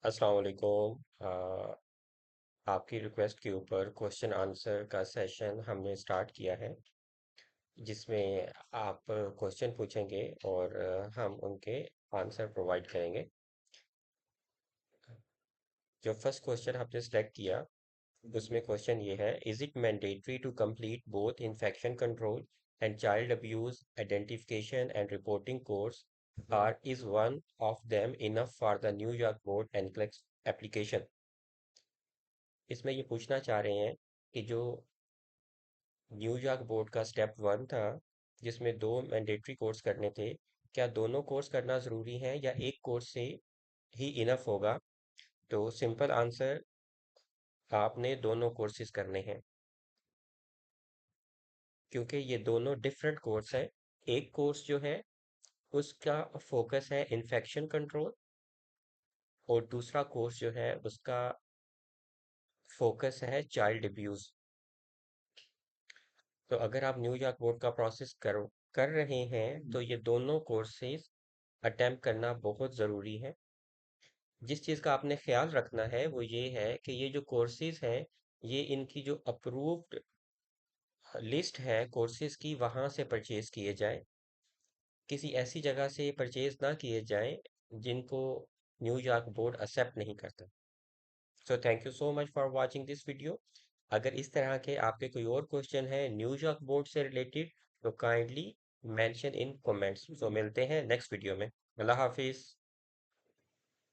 अस्सलाम वालेकुम। आपकी रिक्वेस्ट के ऊपर क्वेश्चन आंसर का सेशन हमने स्टार्ट किया है जिसमें आप क्वेश्चन पूछेंगे और हम उनके आंसर प्रोवाइड करेंगे। जो फर्स्ट क्वेश्चन आपने सेलेक्ट किया उसमें क्वेश्चन ये है, is it mandatory to complete both infection control and child abuse identification and reporting course or is one of them enough for the New York board NCLEX application. इसमें ये पूछना चाह रहे हैं कि जो न्यूयॉर्क बोर्ड का स्टेप वन था जिसमें दो मैंडेटरी कोर्स करने थे, क्या दोनों कोर्स करना ज़रूरी है या एक कोर्स से ही इनफ होगा? तो सिंपल आंसर, आपने दोनों कोर्सेज करने हैं क्योंकि ये दोनों डिफरेंट कोर्स है। एक कोर्स जो है उसका फोकस है इन्फेक्शन कंट्रोल और दूसरा कोर्स जो है उसका फोकस है चाइल्ड अब्यूज़। तो अगर आप न्यूयॉर्क बोर्ड का प्रोसेस कर रहे हैं तो ये दोनों कोर्सेज अटेम्प्ट करना बहुत ज़रूरी है। जिस चीज़ का आपने ख्याल रखना है वो ये है कि ये जो कोर्सेज हैं ये इनकी जो अप्रूव्ड लिस्ट है कोर्सेज की वहाँ से परचेज किए जाएं, किसी ऐसी जगह से परचेज ना किए जाएं जिनको न्यूयॉर्क बोर्ड एक्सेप्ट नहीं करता। So thank you so much for watching this video. अगर इस तरह के आपके कोई और क्वेश्चन है न्यूयॉर्क बोर्ड से रिलेटेड तो काइंडली मेंशन इन कमेंट्स। सो मिलते हैं नेक्स्ट वीडियो में। अल्लाह हाफिज़।